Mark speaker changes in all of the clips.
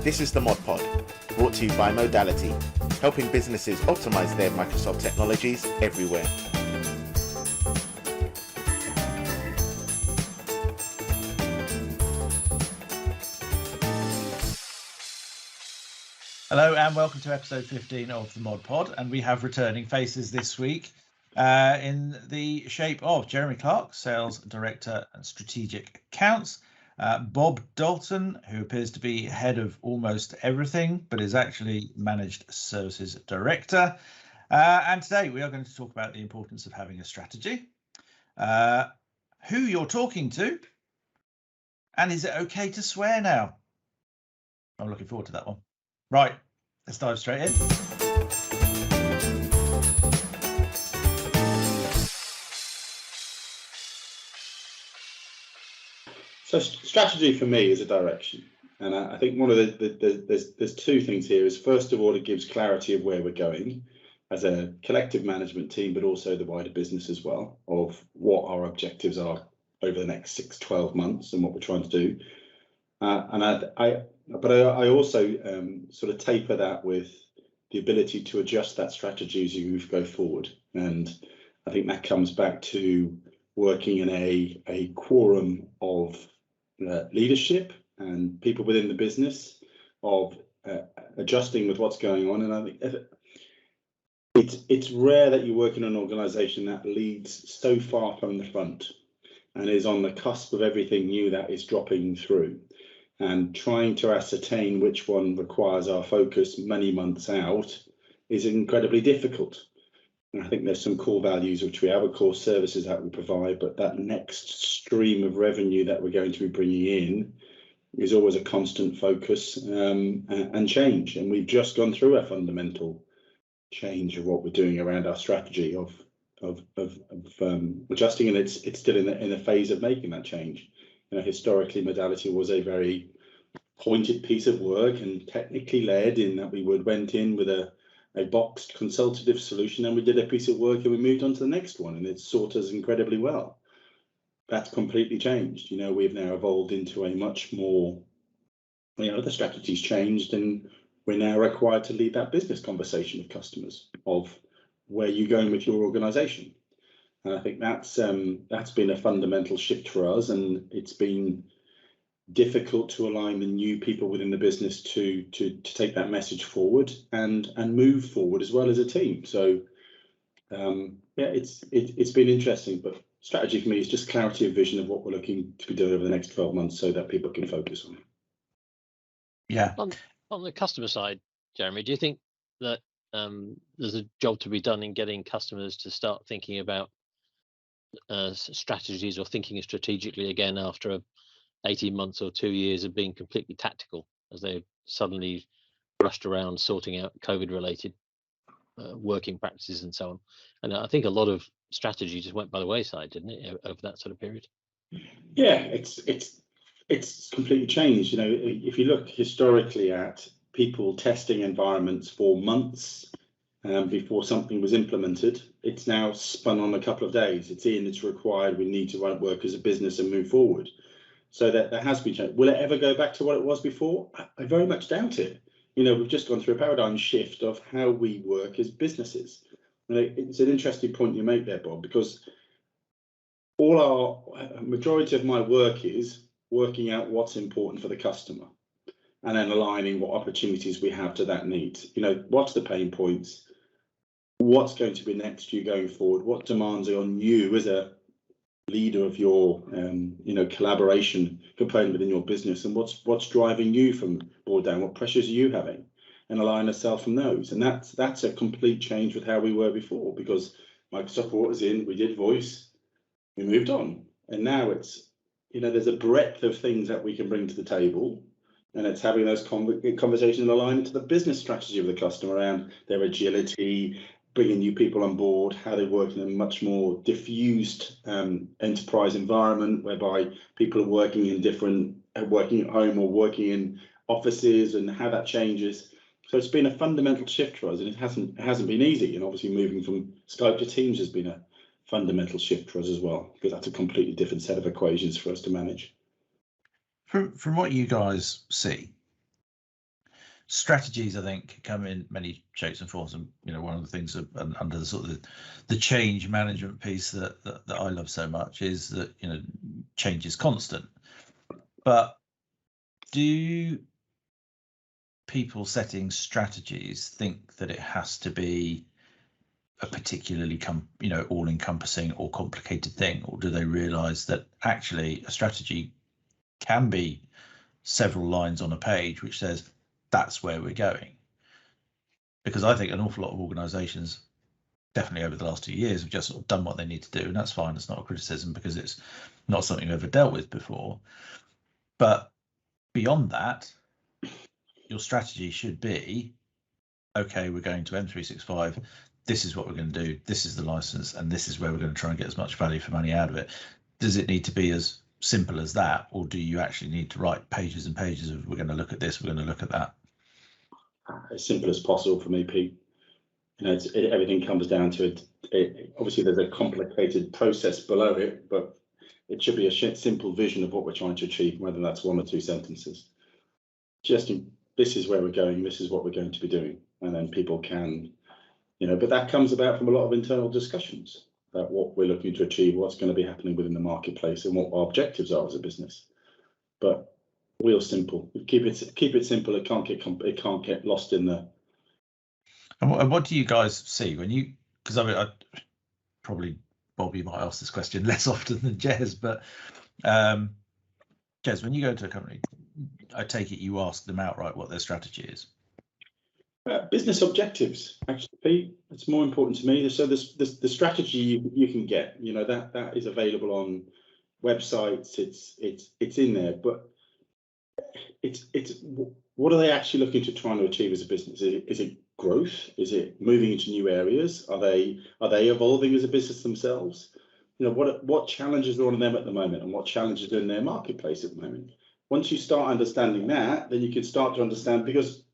Speaker 1: This is the Mod Pod, brought to you by Modality, helping businesses optimize their Microsoft technologies everywhere.
Speaker 2: Hello and welcome to episode 15 of the Mod Pod, and we have returning faces this week in the shape of Jeremy Clarke, Sales Director and Strategic Accounts, Bob Dalton, who appears to be head of almost everything but is actually Managed Services Director, and today we are going to talk about the importance of having a strategy, who you're talking to, and is it okay to swear now? I'm looking forward to that one. Right, let's dive straight in.
Speaker 3: So strategy for me is a direction, and I think one of there's two things here. Is first of all, it gives clarity of where we're going as a collective management team, but also the wider business as well, of what our objectives are over the next 6-12 months and what we're trying to do. I also sort of taper that with the ability to adjust that strategy as you go forward. And I think that comes back to working in a quorum of leadership and people within the business, of adjusting with what's going on. And I think it's rare that you work in an organisation that leads so far from the front and is on the cusp of everything new that is dropping through. And trying to ascertain which one requires our focus many months out is incredibly difficult. And I think there's some core values which we have, of course, services that we provide, but that next stream of revenue that we're going to be bringing in is always a constant focus and change. And we've just gone through a fundamental change of what we're doing around our strategy of adjusting, and it's still in the phase of making that change. You know, historically, Modality was a very pointed piece of work and technically led, in that we went in with a boxed consultative solution, and we did a piece of work and we moved on to the next one, and it sorted us incredibly well. That's completely changed. You know, we've now evolved into a much more, the strategy's changed, and we're now required to lead that business conversation with customers of where you're going with your organization. And I think that's been a fundamental shift for us, and it's been difficult to align the new people within the business to take that message forward and move forward as well as a team. So it's been interesting, but strategy for me is just clarity of vision of what we're looking to be doing over the next 12 months so that people can focus on it.
Speaker 2: Yeah.
Speaker 4: On the customer side, Jeremy, do you think that there's a job to be done in getting customers to start thinking about strategies or thinking strategically again after 18 months or 2 years of being completely tactical, as they suddenly rushed around sorting out COVID-related working practices and so on? And I think a lot of strategy just went by the wayside, didn't it, over that sort of period?
Speaker 3: Yeah, it's completely changed. You know, if you look historically at people testing environments for months before something was implemented, it's now spun on a couple of days. It's required. We need to work as a business and move forward. So that there has been change. Will it ever go back to what it was before? I very much doubt it. You know, we've just gone through a paradigm shift of how we work as businesses. And it's an interesting point you make there, Bob, because majority of my work is working out what's important for the customer and then aligning what opportunities we have to that need. You know, what's the pain points? What's going to be next to you going forward? What demands are on you as a leader of your collaboration component within your business, and what's driving you from board down? What pressures are you having, and align ourselves from those? And that's a complete change with how we were before, because Microsoft brought us in, we did voice, we moved on, and now it's, there's a breadth of things that we can bring to the table, and it's having those conversations and aligning to the business strategy of the customer around their agility, bringing new people on board, how they work in a much more diffused enterprise environment, whereby people are working at home or working in offices, and how that changes. So it's been a fundamental shift for us, and it hasn't been easy. And obviously moving from Skype to Teams has been a fundamental shift for us as well, because that's a completely different set of equations for us to manage.
Speaker 2: From what you guys see, strategies, I think, come in many shapes and forms, and one of the things under the sort of the change management piece that I love so much is that change is constant. But do people setting strategies think that it has to be a particularly all-encompassing or complicated thing, or do they realize that actually a strategy can be several lines on a page which says that's where we're going? Because I think an awful lot of organizations, definitely over the last 2 years, have just sort of done what they need to do, and that's fine. It's not a criticism because it's not something I've ever dealt with before. But beyond that, your strategy should be, okay, we're going to M365. This is what we're going to do. This is the license, and this is where we're going to try and get as much value for money out of it. Does it need to be as simple as that, or do you actually need to write pages and pages of we're going to look at this, we're going to look at that?
Speaker 3: As simple as possible for me, Pete. Everything comes down to it. Obviously, there's a complicated process below it, but it should be a simple vision of what we're trying to achieve, whether that's 1 or 2 sentences. This is where we're going, this is what we're going to be doing, and then people can, but that comes about from a lot of internal discussions about what we're looking to achieve, what's going to be happening within the marketplace, and what our objectives are as a business. But real simple. Keep it simple. It can't get lost in the.
Speaker 2: And what do you guys see when you? Because I probably, Bob, you might ask this question less often than Jez, but Jez, when you go to a company, I take it you ask them outright what their strategy is.
Speaker 3: Business objectives, actually, Pete. It's more important to me. So the strategy you can get, that is available on websites. It's in there, but it's what are they actually looking to try and achieve as a business? Is it growth? Is it moving into new areas? Are they evolving as a business themselves? What challenges are on them at the moment, and what challenges are in their marketplace at the moment? Once you start understanding that, then you can start to understand, because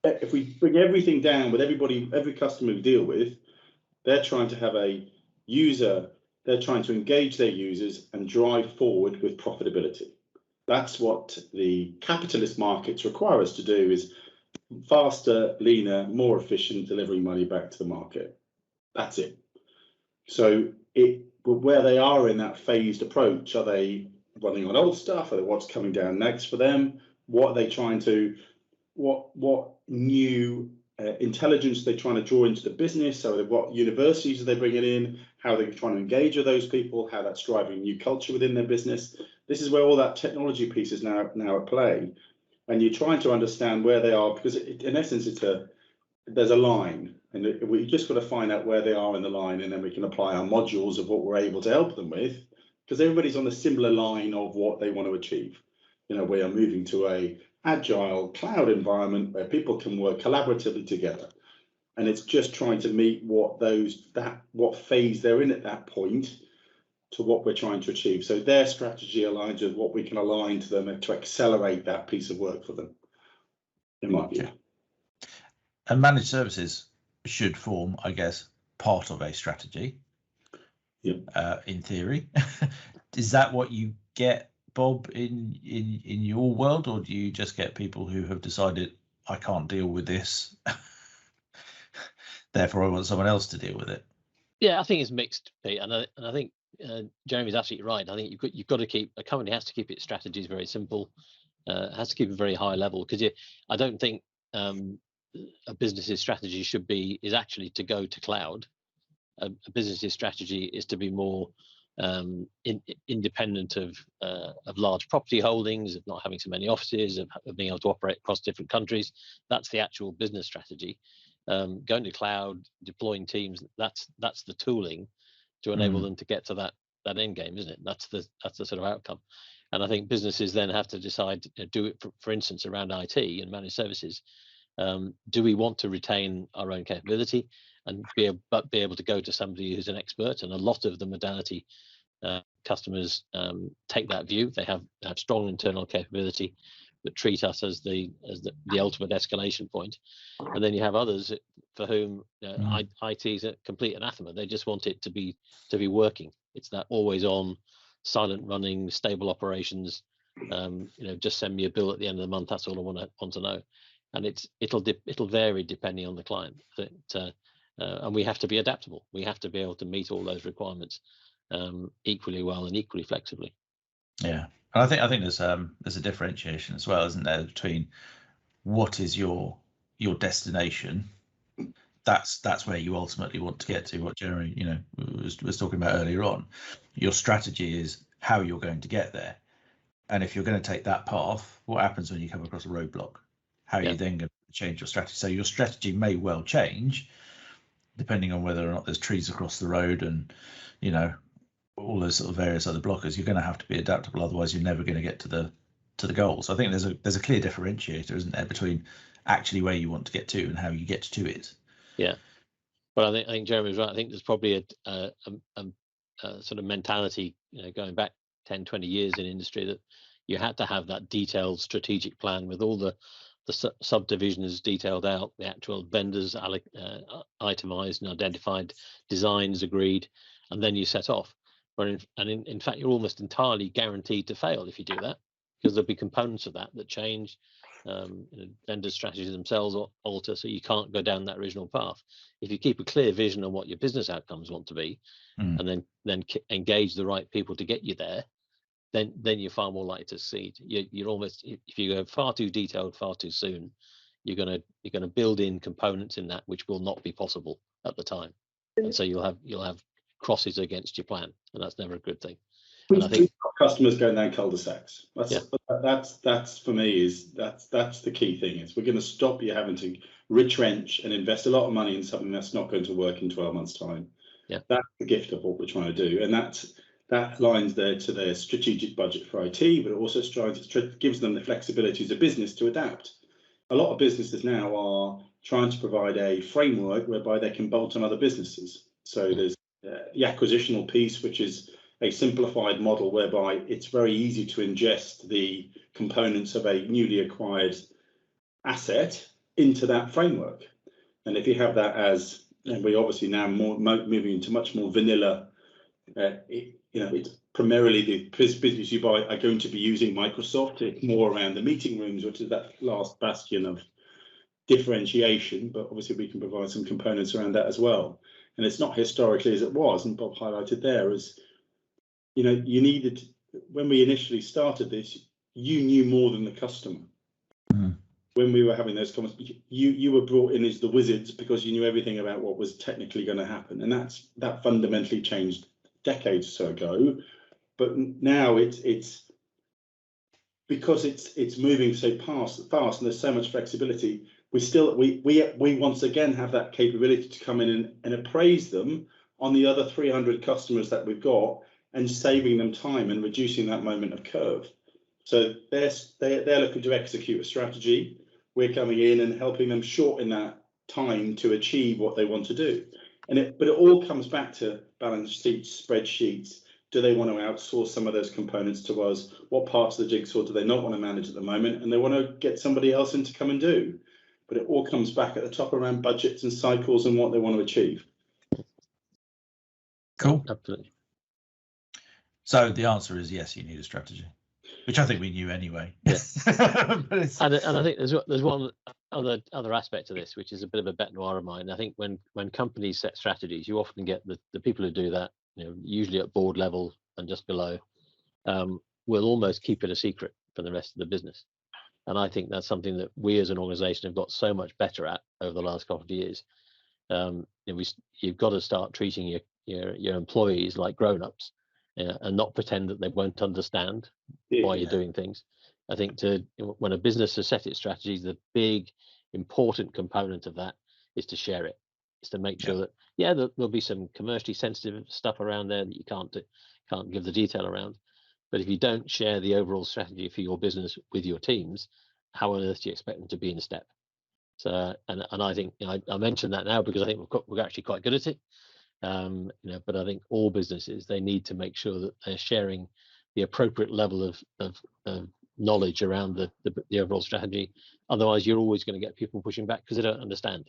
Speaker 3: if we bring everything down with every customer we deal with, they're trying to have a user, they're trying to engage their users and drive forward with profitability. That's what the capitalist markets require us to do, is faster, leaner, more efficient, delivering money back to the market. That's it. So where they are in that phased approach, are they running on old stuff? Are they, what's coming down next for them? What are they trying to, what new intelligence are they trying to draw into the business? So what universities are they bringing in? How are they trying to engage with those people? How that's driving new culture within their business? This is where all that technology piece is now at play. And you're trying to understand where they are, because in essence, there's a line, and we just got to find out where they are in the line, and then we can apply our modules of what we're able to help them with, because everybody's on a similar line of what they want to achieve. We are moving to a agile cloud environment where people can work collaboratively together, and it's just trying to meet what phase they're in at that point to what we're trying to achieve. So their strategy aligns with what we can align to them and to accelerate that piece of work for them, in my view.
Speaker 2: And managed services should form, I guess, part of a strategy.
Speaker 3: Yep.
Speaker 2: In theory. Is that what you get, Bob, in your world, or do you just get people who have decided I can't deal with this, therefore I want someone else to deal with it?
Speaker 4: Yeah, I think it's mixed, Pete, and I think Jeremy's absolutely right. I think you've got to keep, a company has to keep its strategies very simple, has to keep it very high level, because I don't think a business's strategy is actually to go to cloud. A business's strategy is to be more independent of large property holdings, of not having so many offices, of being able to operate across different countries. That's the actual business strategy. Going to cloud, deploying teams, that's the tooling to enable them to get to that end game, isn't it? That's the sort of outcome. And I think businesses then have to decide, do it, for instance, around IT and managed services. Do we want to retain our own capability and be able to go to somebody who's an expert? And a lot of the modality customers take that view. They have strong internal capability, but treat us as the ultimate escalation point. And then you have others for whom IT is a complete anathema. They just want it to be working. It's that always on, silent running, stable operations. Just send me a bill at the end of the month. That's all I want to know. and it'll vary depending on the client. And we have to be adaptable. We have to be able to meet all those requirements equally well and equally flexibly.
Speaker 2: Yeah, and I think there's a differentiation as well, isn't there, between what is your destination. That's where you ultimately want to get to. What Jeremy, was talking about earlier on. Your strategy is how you're going to get there, and if you're going to take that path, what happens when you come across a roadblock? How are you then going to change your strategy? So your strategy may well change depending on whether or not there's trees across the road and all those sort of various other blockers. You're going to have to be adaptable, otherwise you're never going to get to the goals. I think there's a clear differentiator, isn't there, between actually where you want to get to and how you get to it.
Speaker 4: Yeah, but I think Jeremy's right. I think there's probably a sort of mentality, going back 10, 20 years in industry, that you had to have that detailed strategic plan with all the subdivisions detailed out, the actual vendors itemized and identified, designs agreed, and then you set off. In fact, you're almost entirely guaranteed to fail if you do that, because there'll be components of that change. Vendor strategies themselves alter, so you can't go down that original path. If you keep a clear vision on what your business outcomes want to be, and then engage the right people to get you there, then you're far more likely to succeed. You're almost, if you go far too detailed far too soon, you're gonna build in components in that which will not be possible at the time, and so you'll have crosses against your plan, and that's never a good thing. And I think
Speaker 3: customers going down cul-de-sacs. That's for me that's the key thing. Is we're going to stop you having to retrench and invest a lot of money in something that's not going to work in 12 months' time.
Speaker 4: Yeah,
Speaker 3: that's the gift of what we're trying to do, and that aligns there to their strategic budget for IT, but it also gives them the flexibility as a business to adapt. A lot of businesses now are trying to provide a framework whereby they can bolt on other businesses. So there's the acquisitional piece, which is a simplified model whereby it's very easy to ingest the components of a newly acquired asset into that framework. And if you have that as, and we obviously now moving into much more vanilla, it's primarily the business you buy are going to be using Microsoft. It's more around the meeting rooms, which is that last bastion of differentiation, but obviously we can provide some components around that as well. And it's not historically as it was, and Bob highlighted there as, you needed, when we initially started this, you knew more than the customer. When we were having those conversations, you were brought in as the wizards because you knew everything about what was technically going to happen, and that fundamentally changed decades or so ago. But now it's because it's moving so fast, and there's so much flexibility. We once again have that capability to come in and appraise them on the other 300 customers that we've got, and saving them time and reducing that moment of curve. So they're looking to execute a strategy. We're coming in and helping them shorten that time to achieve what they want to do. But it all comes back to balance sheets, spreadsheets. Do they want to outsource some of those components to us? What parts of the jigsaw do they not want to manage at the moment? And they want to get somebody else in to come and do. But it all comes back at the top around budgets and cycles and what they want to achieve.
Speaker 2: Cool.
Speaker 4: Absolutely.
Speaker 2: So the answer is yes, you need a strategy, which I think we knew anyway.
Speaker 4: Yeah. and I think there's one other aspect to this, which is a bit of a bête noire of mine. I think when companies set strategies, you often get the people who do that, usually at board level and just below, will almost keep it a secret for the rest of the business. And I think that's something that we as an organization have got so much better at over the last couple of years. You've got to start treating your employees like grown-ups, and not pretend that they won't understand why you're doing things. I think when a business has set its strategies, the big important component of that is to share it. Is to make sure that there'll be some commercially sensitive stuff around there that you can't give the detail around. But if you don't share the overall strategy for your business with your teams, how on earth do you expect them to be in step? So, and I think I mentioned that now because I think we're actually quite good at it. But I think all businesses, they need to make sure that they're sharing the appropriate level of knowledge around the overall strategy. Otherwise, you're always going to get people pushing back because they don't understand.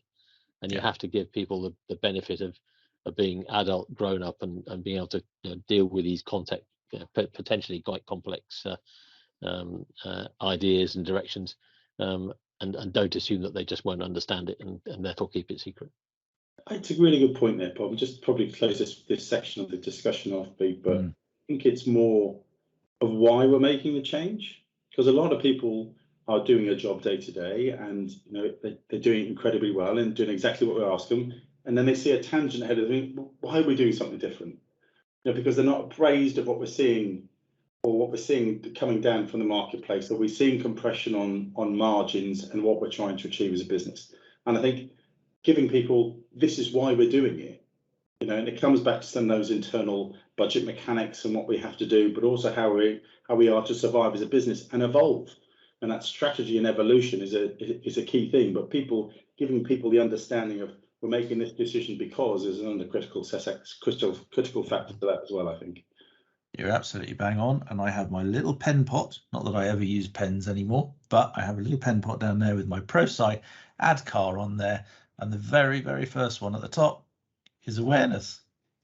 Speaker 4: And you have to give people the benefit of being adult, grown up, and being able to deal with these potentially quite complex ideas and directions, and don't assume that they just won't understand it and therefore keep it secret.
Speaker 3: It's a really good point there, Bob. Just probably close this section of the discussion off, Pete, but I think it's more of why we're making the change, because a lot of people are doing a job day to day, and they're doing it incredibly well and doing exactly what we ask them, and then they see a tangent ahead of them. Why are we doing something different? Because they're not appraised of what we're seeing, or what we're seeing coming down from the marketplace. Are we seeing compression on margins and what we're trying to achieve as a business? And I think giving people, this is why we're doing it, and it comes back to some of those internal budget mechanics and what we have to do, but also how we are to survive as a business and evolve. And that strategy and evolution is a key thing. But giving people the understanding of, we're making this decision because there's another critical factor to that as well, I think.
Speaker 2: You're absolutely bang on. And I have my little pen pot, not that I ever use pens anymore, but I have a little pen pot down there with my ProSite ad car on there. And the very, very first one at the top is awareness.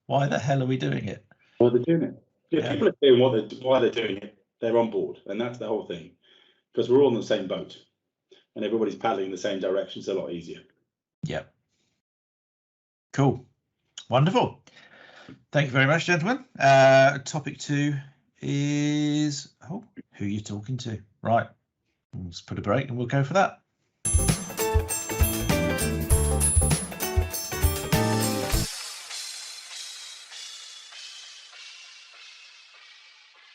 Speaker 2: Why the hell are we doing it?
Speaker 3: Why they're doing it. Yeah, people are doing why they're doing it. They're on board. And that's the whole thing. Because we're all in the same boat. And everybody's paddling in the same direction. It's a lot easier.
Speaker 2: Yep. Cool. Wonderful. Thank you very much, gentlemen. Topic 2 is who you're talking to. Right. Let's put a break and we'll go for that.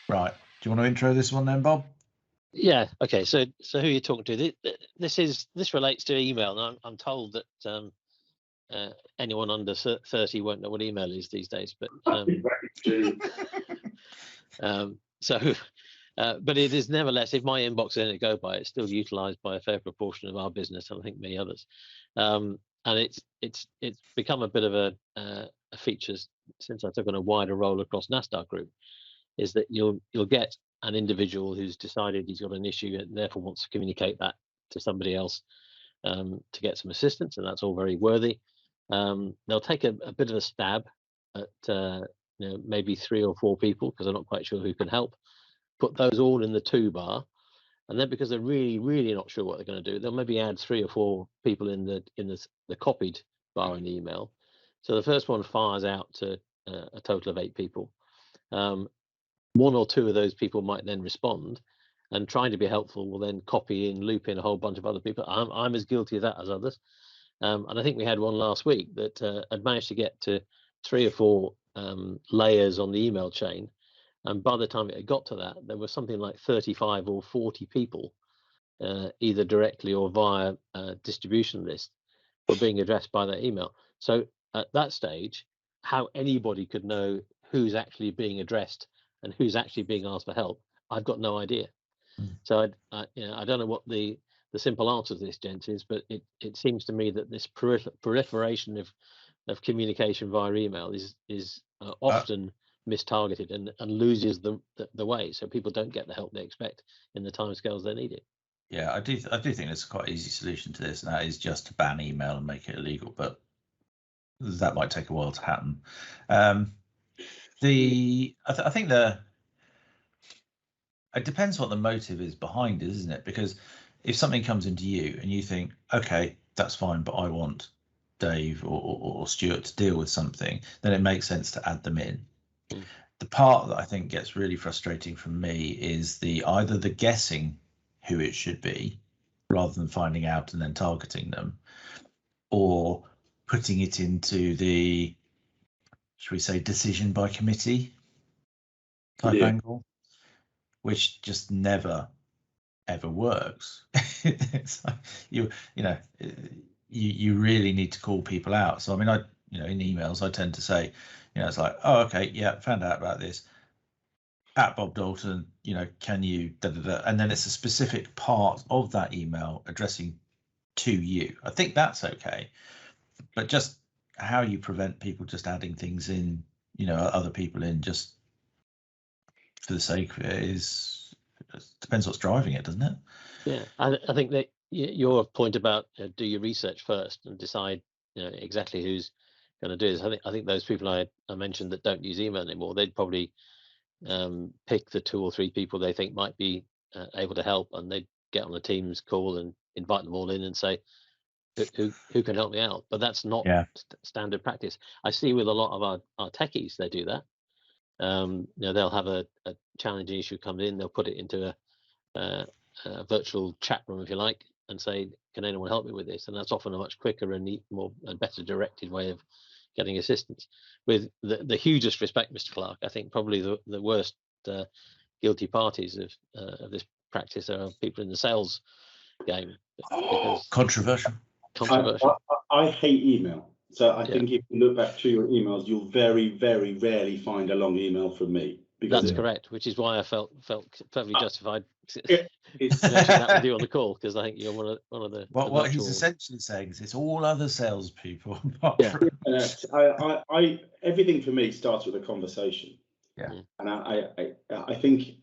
Speaker 2: Right. Do you want to intro this one then, Bob?
Speaker 4: Yeah. Okay. So who are you talking to? This relates to email. And I'm told that anyone under 30 won't know what email is these days. But but it is nevertheless, if my inbox is anything to go by, it's still utilised by a fair proportion of our business, and I think many others. And it's become a bit of a feature since I took on a wider role across NASDAQ Group. Is that you'll get an individual who's decided he's got an issue and therefore wants to communicate that to somebody else to get some assistance, and that's all very worthy. They'll take a bit of a stab at maybe 3 or 4 people because they're not quite sure who can help. Put those all in the to bar, and then because they're really, really not sure what they're going to do, they'll maybe add 3 or 4 people in the copied bar in the email. So the first one fires out to a total of 8 people. 1 or 2 of those people might then respond, and trying to be helpful will then copy in, loop in a whole bunch of other people. I'm as guilty of that as others. And I think we had one last week that had managed to get to 3 or 4 layers on the email chain. And by the time it got to that, there was something like 35 or 40 people, either directly or via distribution list, were being addressed by that email. So at that stage, how anybody could know who's actually being addressed and who's actually being asked for help, I've got no idea. So I don't know what the simple answer to this, gents, is, but it seems to me that this proliferation of communication via email is often mistargeted and loses the way, so people don't get the help they expect in the timescales they need it.
Speaker 2: Yeah, I do think there's a quite easy solution to this, and that is just to ban email and make it illegal, but that might take a while to happen. I think it depends what the motive is behind it, isn't it? Because if something comes into you and you think, okay, that's fine, but I want Dave or Stuart to deal with something, then it makes sense to add them in. The part that I think gets really frustrating for me is either the guessing who it should be rather than finding out and then targeting them, or putting it into the, should we say, decision by committee type angle, which just never ever works. It's like you really need to call people out. So I mean, in emails I tend to say, it's like, oh, okay, yeah, found out about this at Bob Dalton, can you and then it's a specific part of that email addressing to you. I think that's okay, but just how you prevent people just adding things in, other people in just for the sake of it depends what's driving it, doesn't it?
Speaker 4: Yeah, I think that your point about do your research first and decide exactly who's going to do this. I think those people I mentioned that don't use email anymore, they'd probably pick the 2 or 3 people they think might be able to help, and they'd get on a Teams call and invite them all in and say, who can help me out? But that's not standard practice. I see with a lot of our techies, they do that. They'll have a challenging issue come in, they'll put it into a virtual chat room, if you like, and say, can anyone help me with this? And that's often a much quicker and better directed way of getting assistance. With the hugest respect, Mr. Clarke, I think probably the worst guilty parties of this practice are people in the sales game.
Speaker 2: Controversial.
Speaker 3: I hate email. So I think if you look back through your emails, you'll very, very rarely find a long email from me.
Speaker 4: That's correct, which is why I felt perfectly justified mentioning that with you on the call, because I think you're one of the.
Speaker 2: What he's essentially saying is it's all other salespeople.
Speaker 3: I everything for me starts with a conversation.
Speaker 2: Yeah,
Speaker 3: and I think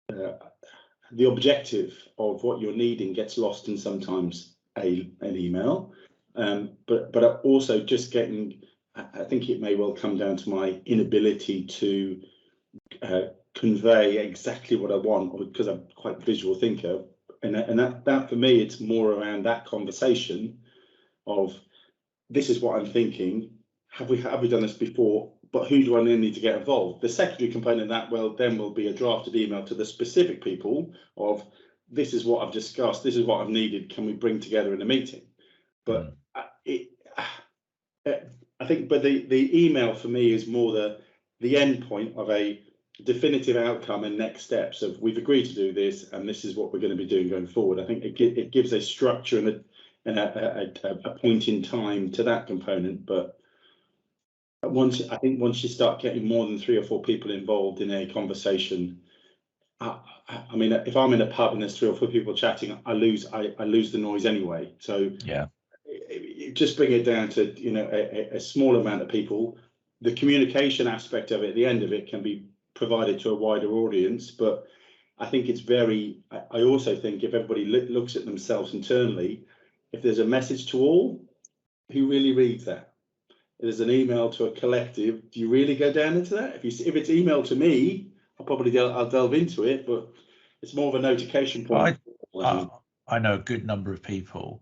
Speaker 3: the objective of what you're needing gets lost in sometimes an email, but also just getting. I think it may well come down to my inability to convey exactly what I want, because I'm quite a visual thinker, and that for me, it's more around that conversation of, this is what I'm thinking. Have we done this before? But who do I need to get involved? The secondary component of that then will be a drafted email to the specific people of, this is what I've discussed, this is what I've needed, can we bring together in a meeting? But I think, but the email for me is more the end point of a definitive outcome and next steps of, we've agreed to do this and this is what we're going to be doing going forward. I think it gives a structure and a point in time to that component. But once you start getting more than 3 or 4 people involved in a conversation, I mean, if I'm in a pub and there's 3 or 4 people chatting, I lose the noise anyway. So just bring it down to a small amount of people. The communication aspect of it, at the end of it, can be provided to a wider audience. But I think it's I also think if everybody looks at themselves internally, if there's a message to all, who really reads that? If there's an email to a collective, do you really go down into that? If it's email to me, I'll delve into it, but it's more of a notification point.
Speaker 2: I know a good number of people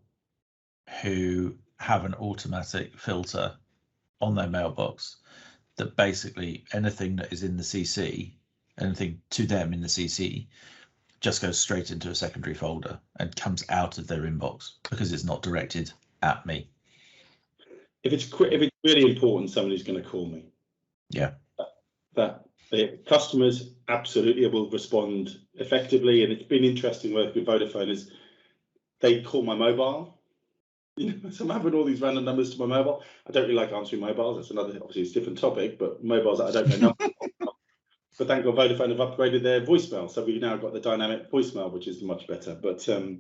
Speaker 2: who have an automatic filter on their mailbox that basically anything that is in the CC, anything to them in the CC, just goes straight into a secondary folder and comes out of their inbox because it's not directed at me.
Speaker 3: If it's really important, somebody's going to call me.
Speaker 2: Yeah.
Speaker 3: That the customers absolutely will respond effectively, and it's been interesting working with Vodafone. Is they call my mobile. So I'm having all these random numbers to my mobile. I don't really like answering mobiles. That's obviously it's a different topic, but mobiles that I don't know numbers. But thank God Vodafone have upgraded their voicemail, so we've now got the dynamic voicemail, which is much better. But they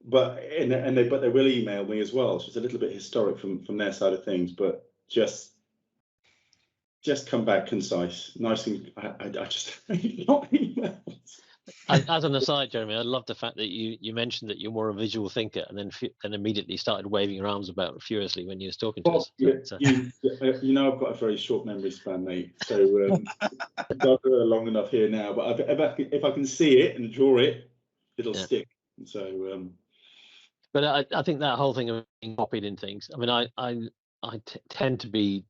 Speaker 3: will email me as well. So it's a little bit historic from their side of things, but just come back concise, nice, and I just not emails.
Speaker 4: As an aside, Jeremy, I love the fact that you mentioned that you're more a visual thinker, and then immediately started waving your arms about furiously when you was talking to us.
Speaker 3: I've got a very short memory span, mate. So I've got long enough here now. But if I can see it and draw it, it'll stick. So.
Speaker 4: But I think that whole thing of being copied in things. I mean, I tend to be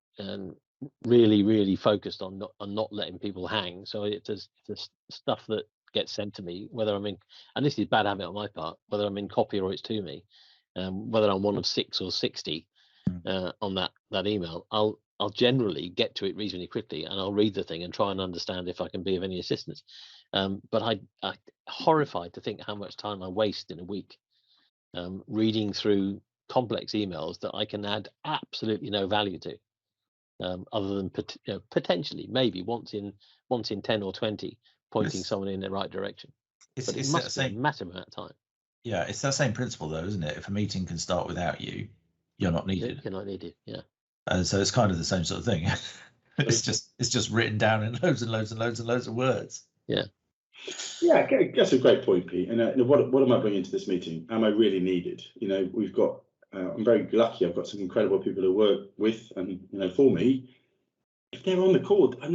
Speaker 4: really, really focused on not letting people hang. So it's stuff that gets sent to me, whether I'm in, and this is bad habit on my part, whether I'm in copy or it's to me, whether I'm one of 6 or 60 on that email, I'll generally get to it reasonably quickly, and I'll read the thing and try and understand if I can be of any assistance. But I'm horrified to think how much time I waste in a week reading through complex emails that I can add absolutely no value to, other than potentially maybe once in 10 or 20 pointing someone in the right direction. But it must be a massive amount of time.
Speaker 2: Yeah, it's that same principle though, isn't it? If a meeting can start without you, you're not needed.
Speaker 4: You're not needed, yeah.
Speaker 2: And so it's kind of the same sort of thing. it's just written down in loads and loads and loads and loads of words.
Speaker 4: Yeah.
Speaker 3: Yeah, that's a great point, Pete. And what am I bringing to this meeting? Am I really needed? We've got. I'm very lucky. I've got some incredible people to work with, and for me, if they're on the call, I'm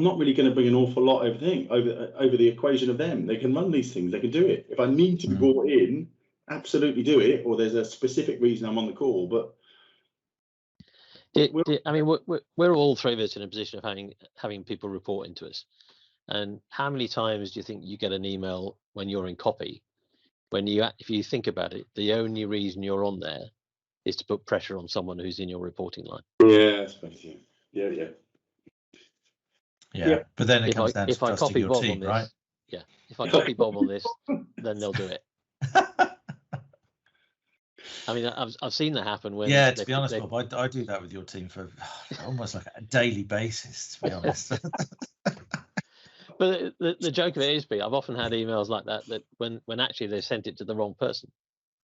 Speaker 3: not really going to bring an awful lot over the equation of them. They can run these things. They can do it. If I need to be brought in, absolutely do it. Or there's a specific reason I'm on the call. But
Speaker 4: I mean, we're all three of us in a position of having people reporting to us. And how many times do you think you get an email when you're in copy? If you think about it, the only reason you're on there is to put pressure on someone who's in your reporting line.
Speaker 3: Yeah, I suppose, yeah.
Speaker 2: But then it comes down to trusting your
Speaker 4: Bob
Speaker 2: team,
Speaker 4: on this,
Speaker 2: right?
Speaker 4: Yeah. If I copy Bob on this, then they'll do it. I mean, I've seen that happen when.
Speaker 2: Yeah, to be honest, Bob, I do that with your team for almost like a daily basis, to be honest.
Speaker 4: But the joke of it is, Pete, I've often had emails like that when actually they sent it to the wrong person.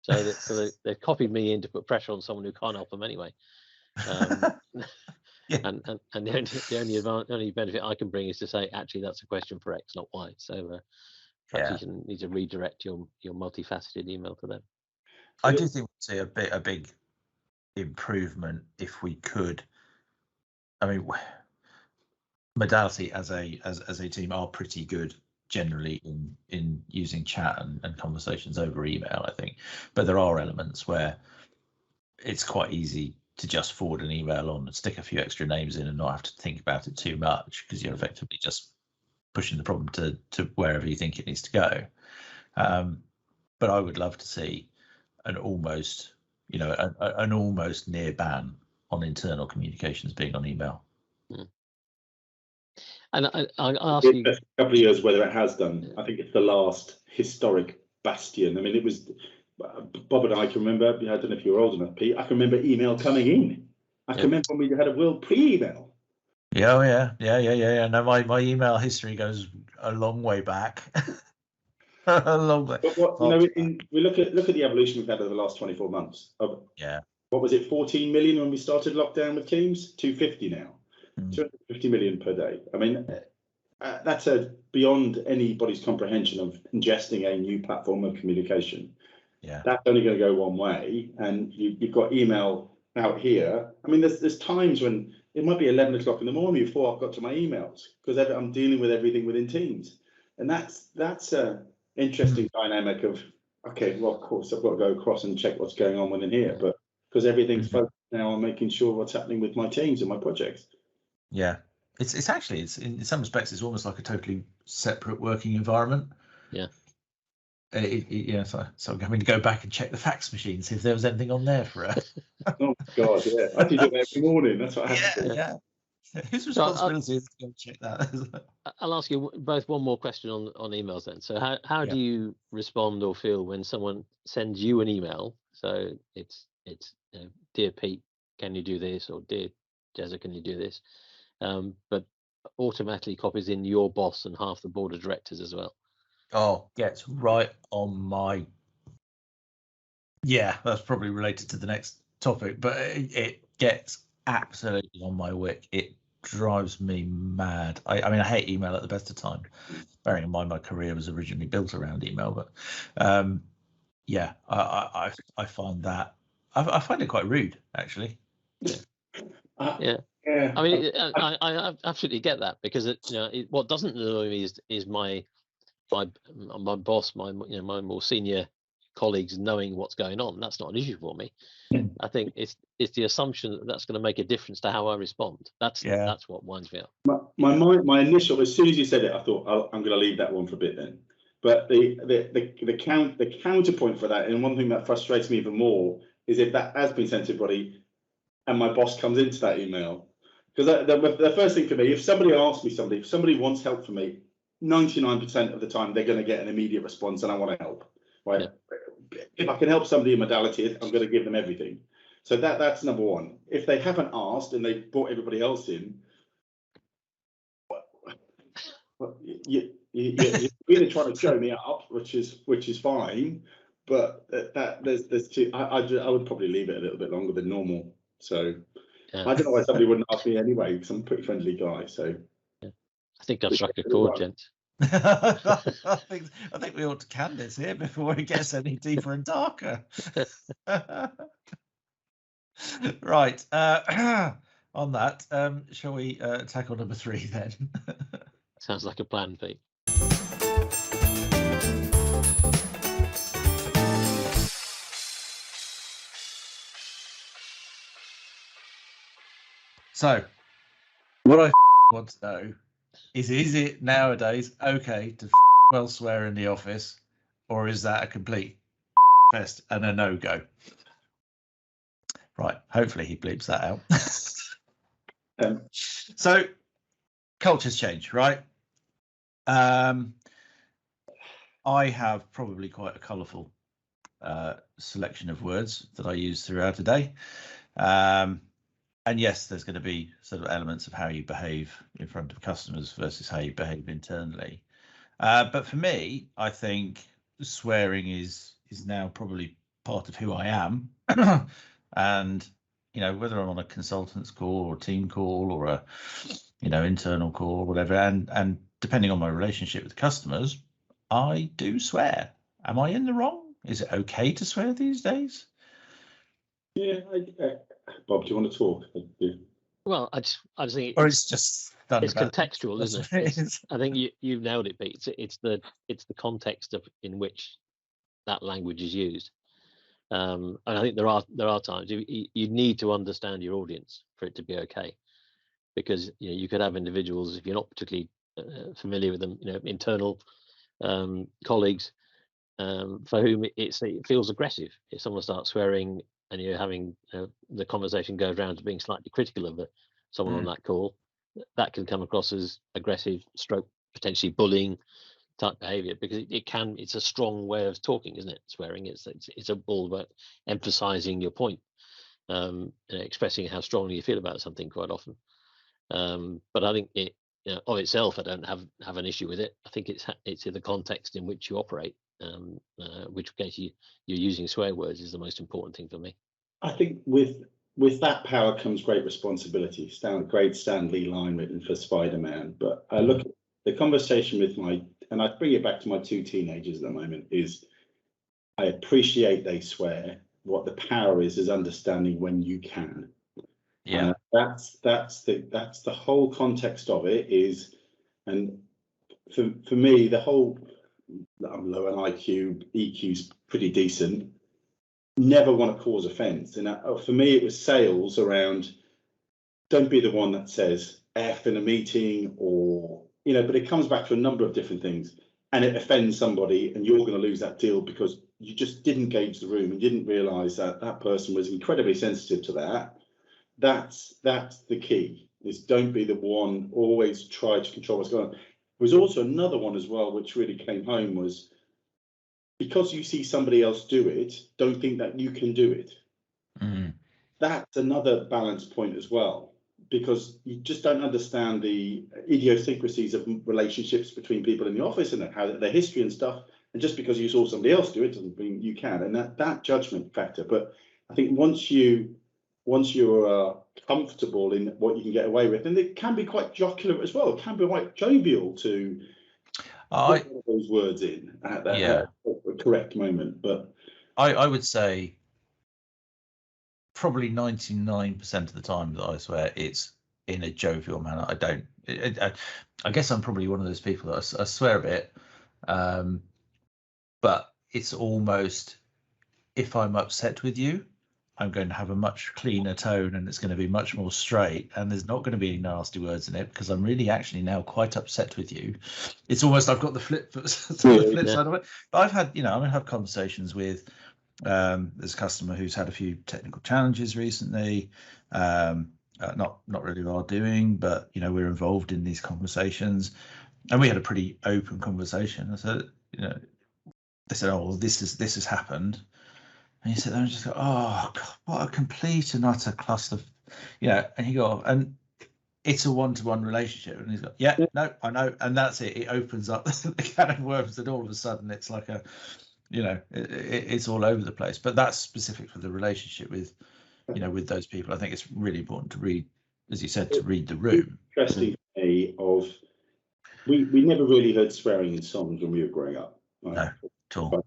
Speaker 4: So they've copied me in to put pressure on someone who can't help them anyway.
Speaker 2: Yeah.
Speaker 4: And the only benefit I can bring is to say, actually, that's a question for X, not Y. So perhaps you need to redirect your multifaceted email to them.
Speaker 2: I do think we'd see a big improvement if we could. I mean, Modality as a team are pretty good generally in using chat and conversations over email, I think, but there are elements where it's quite easy to just forward an email on and stick a few extra names in and not have to think about it too much, because you're effectively just pushing the problem to wherever you think it needs to go. But I would love to see an almost near ban on internal communications being on email.
Speaker 4: And I'll ask you
Speaker 3: a couple of years whether it has done. I think it's the last historic bastion. I mean, it was Bob and I can remember. I don't know if you're old enough, Pete. I can remember email coming in. I can remember when we had a world pre-email.
Speaker 2: Yeah. No, my email history goes a long way back. A long way.
Speaker 3: But we look at the evolution we've had over the last 24 months. What was it? 14 million when we started lockdown with Teams. 250 now. 250 million per day. I mean, that's beyond anybody's comprehension of ingesting a new platform of communication.
Speaker 2: Yeah,
Speaker 3: that's only going to go one way, and you've got email out here. I mean, there's times when it might be 11 o'clock in the morning before I've got to my emails because I'm dealing with everything within Teams, and that's a interesting dynamic of okay, well, of course I've got to go across and check what's going on within here, but because everything's focused now on making sure what's happening with my teams and my projects.
Speaker 2: Yeah, it's actually in some respects it's almost like a totally separate working environment.
Speaker 4: Yeah.
Speaker 2: So I'm having to go back and check the fax machine, see if there was anything on there for her.
Speaker 3: Oh God, yeah. I do that every morning. That's what I have to do.
Speaker 2: Yeah. Whose responsibility is to go check that?
Speaker 4: I'll ask you both one more question on emails then. So how do you respond or feel when someone sends you an email? So it's dear Pete, can you do this? Or dear Jezza, can you do this? But automatically copies in your boss and half the board of directors as well.
Speaker 2: Oh, gets right on my. Yeah, that's probably related to the next topic, but it gets absolutely on my wick. It drives me mad. I mean, I hate email at the best of time. Bearing in mind my career was originally built around email, but yeah, I find that I find it quite rude, actually.
Speaker 4: Yeah. I mean, I absolutely get that because what doesn't annoy me is my boss, my more senior colleagues knowing what's going on. That's not an issue for me. I think it's the assumption that that's going to make a difference to how I respond. That's what winds me up.
Speaker 3: My initial, as soon as you said it, I thought I'm going to leave that one for a bit then. But the counterpoint for that, and one thing that frustrates me even more, is if that has been sent to everybody, and my boss comes into that email, because the first thing for me, if somebody asks me something, if somebody wants help from me, 99% of the time they're going to get an immediate response, and I want to help. Right? Yeah. If I can help somebody in Modality, I'm going to give them everything. So that's number one. If they haven't asked and they brought everybody else in, you're really trying to show me up, which is fine. But there's two. I would probably leave it a little bit longer than normal. So I don't know why somebody wouldn't ask me anyway, because I'm a pretty friendly guy. So
Speaker 4: I think I've struck a chord, gents.
Speaker 2: I think we ought to can this here before it gets any deeper and darker. Right. on that, shall we tackle number 3 then?
Speaker 4: Sounds like a plan, Pete.
Speaker 2: So, what I want to know is it nowadays okay to well swear in the office, or is that a complete fest and a no-go? Right, hopefully he bleeps that out. So, cultures change, right? I have probably quite a colourful selection of words that I use throughout a day. And yes, there's going to be sort of elements of how you behave in front of customers versus how you behave internally. But for me, I think swearing is now probably part of who I am. And, you know, whether I'm on a consultant's call or a team call or a, you know, internal call or whatever, and depending on my relationship with customers, I do swear. Am I in the wrong? Is it okay to swear these days?
Speaker 3: Yeah, Bob, do you want to talk?
Speaker 4: Well, I just think
Speaker 2: Or it's just done
Speaker 4: it's
Speaker 2: about
Speaker 4: contextual, isn't it? I think you've nailed it, Pete. It's the context in which that language is used. And I think there are times you need to understand your audience for it to be okay, because you know you could have individuals, if you're not particularly familiar with them, you know, internal colleagues, for whom it feels aggressive if someone starts swearing and you're having the conversation goes around to being slightly critical of someone on that call. That can come across as aggressive, stroke potentially bullying type behavior, because it's a strong way of talking, isn't it? Swearing, it's all about emphasizing your point, expressing how strongly you feel about something quite often. But I think it, you know, of itself, I don't have an issue with it. I think it's in the context in which you operate, which case you're using swear words is the most important thing for me.
Speaker 3: I think with that power comes great responsibility. Great Stan Lee line written for Spider-Man. But I look at the conversation with and I bring it back to my 2 teenagers at the moment, is I appreciate they swear. What the power is understanding when you can.
Speaker 2: Yeah,
Speaker 3: that's the whole context of it is, and for me, the whole, I'm low on IQ, EQ's pretty decent. Never want to cause offence, and for me, it was sales around. Don't be the one that says F in a meeting, or you know. But it comes back to a number of different things, and it offends somebody, and you're going to lose that deal because you just didn't gauge the room and didn't realise that that person was incredibly sensitive to that. That's the key. Is don't be the one. Always try to control what's going on. There was also another one as well, which really came home, was because you see somebody else do it, don't think that you can do it. That's another balance point as well, because you just don't understand the idiosyncrasies of relationships between people in the office and how their history and stuff. And just because you saw somebody else do it doesn't mean you can. And that judgment factor. But I think once you're comfortable in what you can get away with, and it can be quite jocular as well. It can be quite jovial to put those words in at that correct moment. But
Speaker 2: I would say probably 99% of the time that I swear, it's in a jovial manner. I guess I'm probably one of those people that I swear a bit, but it's almost, if I'm upset with you, I'm going to have a much cleaner tone, and it's going to be much more straight, and there's not going to be any nasty words in it, because I'm really actually now quite upset with you. It's almost, I've got the flip side of it. But I've had conversations with there's a customer who's had a few technical challenges recently, not really our doing, but you know, we're involved in these conversations, and we had a pretty open conversation. I said, you know, they said, oh, well, this has happened. And he said, I just go, oh, God, what a complete and utter cluster, you know. And he go, and it's a one-to-one relationship. And he's got, yeah, no, I know. And that's it. It opens up the can of worms, and all of a sudden it's like a, you know, it's all over the place. But that's specific for the relationship with, you know, with those people. I think it's really important to read, as you said, to read the room.
Speaker 3: Interesting to me of, we never really heard swearing in songs when we were growing up. Right?
Speaker 2: No.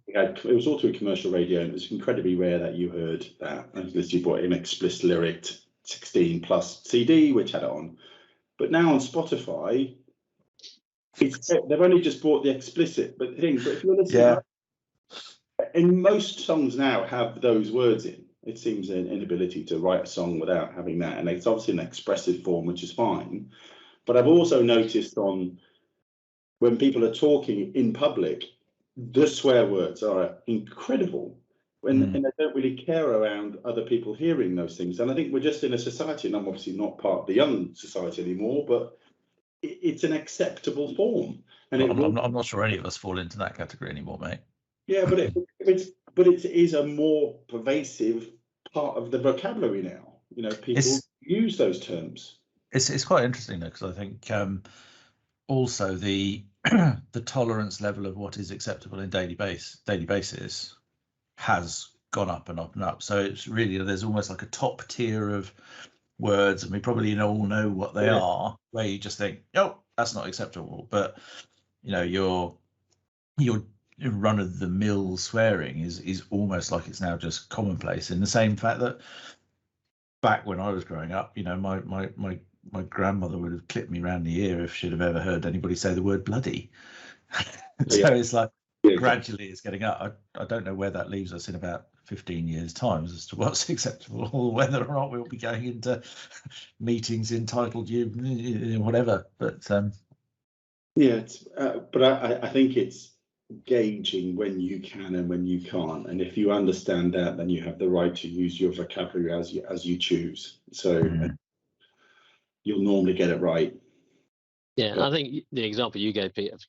Speaker 3: It was all through commercial radio, and it was incredibly rare that you heard that unless you brought an explicit lyric 16 plus CD, which had it on. But now on Spotify, they've only just brought the explicit thing. But if you're listening, and most songs now have those words in. It seems an inability to write a song without having that, and it's obviously an expressive form, which is fine. But I've also noticed when people are talking in public, the swear words are incredible, and they don't really care around other people hearing those things. And I think we're just in a society, and I'm obviously not part of the young society anymore, but it's an acceptable form. And
Speaker 2: I'm not sure any of us fall into that category anymore, mate.
Speaker 3: Yeah, but it is a more pervasive part of the vocabulary now. You know, people use those terms.
Speaker 2: It's quite interesting though, because I think also the the tolerance level of what is acceptable in daily basis has gone up and up and up. So it's really, there's almost like a top tier of words, and we probably all know what they are, where you just think, oh, that's not acceptable. But you know, your run of the mill swearing is almost like it's now just commonplace, in the same fact that back when I was growing up, you know, my grandmother would have clipped me round the ear if she'd have ever heard anybody say the word bloody. So it's like gradually it's getting up. I don't know where that leaves us in about 15 years time as to what's acceptable, or whether or not we'll be going into meetings entitled whatever. But
Speaker 3: but I think it's gauging when you can and when you can't, and if you understand that, then you have the right to use your vocabulary as you choose. So you'll normally get it right.
Speaker 4: Yeah, but I think the example you gave, Pete, of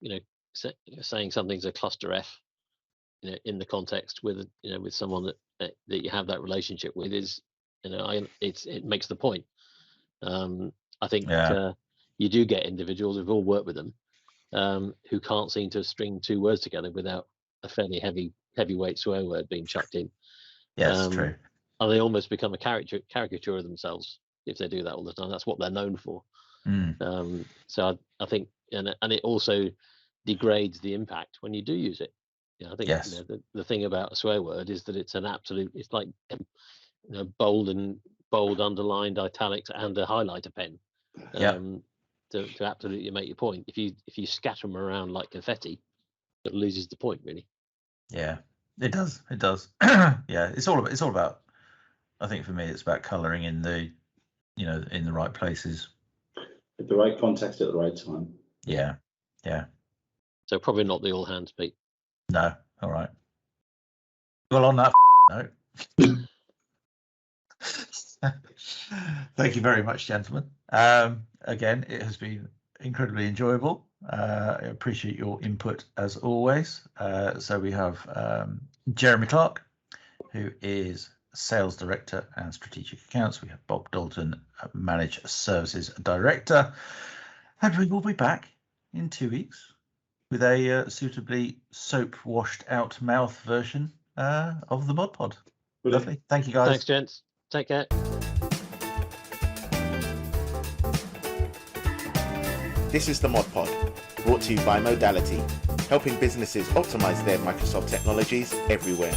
Speaker 4: saying something's a cluster F, you know, in the context with with someone that you have that relationship with, is, you know, it makes the point. I think you do get individuals, we've all worked with them, who can't seem to string two words together without a fairly heavyweight swear word being chucked in.
Speaker 2: Yes, true.
Speaker 4: And they almost become a caricature of themselves if they do that all the time. That's what they're known for. So I think, and it also degrades the impact when you do use it. You know, I think the thing about a swear word is that it's an absolute. It's like bold, underlined, italics, and a highlighter pen. To absolutely make your point. If you scatter them around like confetti, it loses the point, really.
Speaker 2: Yeah, it does. It does. Yeah, it's all about. I think for me, it's about colouring in the, in the right places,
Speaker 3: at the right context, at the right time.
Speaker 2: Yeah.
Speaker 4: So probably not the all hands, Pete.
Speaker 2: No. All right. Well, on that note, thank you very much, gentlemen. Again, it has been incredibly enjoyable. I appreciate your input as always. So we have Jeremy Clarke, who is Sales Director and Strategic Accounts. We have Bob Dalton, Managed Services Director. And we will be back in 2 weeks with a suitably soap-washed out mouth version of the Mod Pod. Lovely. Thank you, guys.
Speaker 4: Thanks, gents. Take care.
Speaker 1: This is the Mod Pod, brought to you by Modality, helping businesses optimize their Microsoft technologies everywhere.